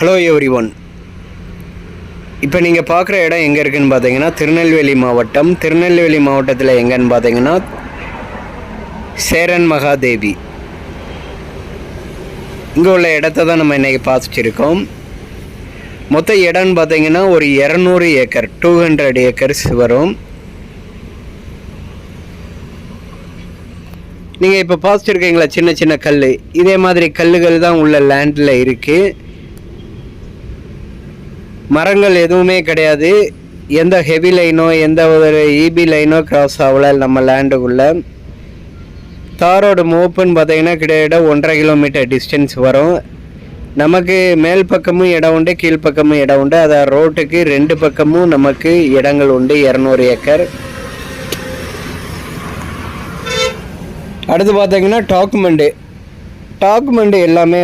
Hello every one. இப்போ நீங்கள் பார்க்குற இடம் எங்கே இருக்குதுன்னு பார்த்தீங்கன்னா திருநெல்வேலி மாவட்டம். திருநெல்வேலி மாவட்டத்தில் எங்கன்னு பார்த்தீங்கன்னா சேரன் மகாதேவி. இங்கே உள்ள இடத்த தான் நம்ம இன்றைக்கி பார்த்துட்டு மொத்த இடம்னு பார்த்தீங்கன்னா ஒரு 200 ஏக்கர் 200 ஏக்கர்ஸ் வரும். நீங்கள் இப்போ பார்த்துருக்கீங்களா சின்ன சின்ன கல், இதே மாதிரி கல்லுகள் தான் உள்ள லேண்டில் இருக்குது. மரங்கள் எதுவுமே கிடையாது. எந்த ஹெவி லைனோ எந்த ஒரு இபி லைனோ கிராஸ் ஆகல நம்ம லேண்டுக்குள்ளே. தாரோட மூப்புன்னு பார்த்தீங்கன்னா கிட்டத்தட்ட 1.5 கிலோமீட்டர் டிஸ்டன்ஸ் வரும். நமக்கு மேல் பக்கமும் இடம் உண்டு, கீழ்ப்பக்கமும் இடம் உண்டு. அதை ரோட்டுக்கு 2 பக்கமும் நமக்கு இடங்கள் உண்டு. 200 ஏக்கர். அடுத்து பார்த்தீங்கன்னா டாக்குமெண்ட்டு எல்லாமே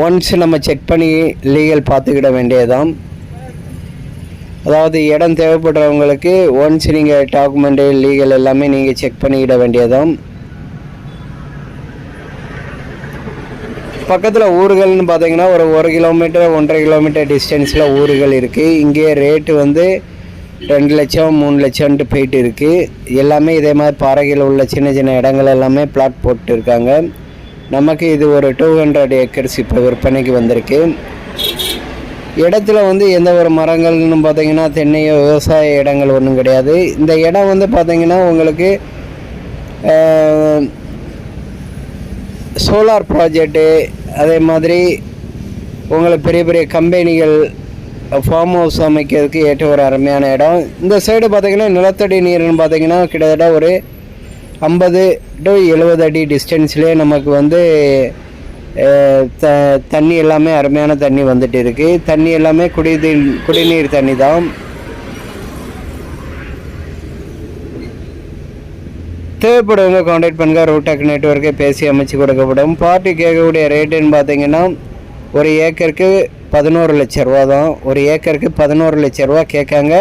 ஒன்ஸ் நம்ம செக் பண்ணி லீகல் பார்த்துக்கிட வேண்டியதுதான். அதாவது இடம் தேவைப்படுறவங்களுக்கு ஒன்ஸ் நீங்கள் டாக்குமெண்ட்டு லீகல் எல்லாமே நீங்கள் செக் பண்ணிக்கிட வேண்டியதுதான். பக்கத்தில் ஊர்கள்னு பார்த்தீங்கன்னா ஒரு 1 கிலோமீட்டர் 1.5 கிலோமீட்டர் டிஸ்டன்ஸில் ஊர்கள் இருக்குது. இங்கே ரேட்டு 2 லட்சம் 3 லட்சம்ன்ட்டு போயிட்டு இருக்குது. எல்லாமே இதே மாதிரி பாறைகள் உள்ள சின்ன சின்ன இடங்கள் எல்லாமே பிளாட் போட்டு இருக்காங்க. நமக்கு இது ஒரு 200 ஏக்கர்ஸ் இப்போ விற்பனைக்கு வந்திருக்கு. இடத்துல எந்த ஒரு மரங்கள்னு பார்த்தீங்கன்னா தென்னையோ விவசாய இடங்கள் ஒன்றும் கிடையாது. இந்த இடம் பார்த்தீங்கன்னா உங்களுக்கு சோலார் ப்ராஜெக்டு, அதே மாதிரி உங்களுக்கு பெரிய பெரிய கம்பெனிகள் ஃபார்ம் ஹவுஸ் அமைக்கிறதுக்கு ஏற்ற ஒரு அருமையான இடம். இந்த சைடு பார்த்திங்கன்னா நிலத்தடி நீர்னு பார்த்திங்கன்னா கிட்டத்தட்ட ஒரு 50 to 70 அடி டிஸ்டன்ஸ்லேயே நமக்கு தண்ணி எல்லாமே அருமையான தண்ணி வந்துட்டு இருக்குது. தண்ணி எல்லாமே குடிநீர் தண்ணி தான். தேவைப்படுவங்க கான்டாக்ட் பண்ணுங்கள். ரூடெக் நெட்வொர்க்கை பேசி அமைச்சு கொடுக்கப்படும். பார்ட்டி கேட்கக்கூடிய ரேட்டுன்னு பார்த்தீங்கன்னா ஒரு ஏக்கருக்கு 11 லட்ச ரூபா தான். ஒரு ஏக்கருக்கு 11 லட்ச ரூபா கேட்காங்க.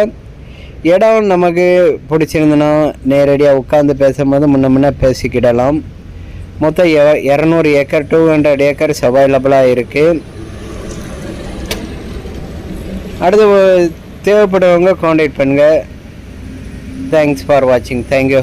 இடம் நமக்கு பிடிச்சிருந்துன்னா நேரடியாக உட்காந்து பேசும்போது முன்ன பேசிக்கிடலாம். மொத்தம் 200 ஏக்கர் 200 ஏக்கர்ஸ் அவைலபிளாக இருக்குது. அடுத்து தேவைப்படுறவங்க கான்டாக்ட் பண்ணுங்கள். தேங்க்ஸ் ஃபார் வாட்சிங். தேங்க்யூ.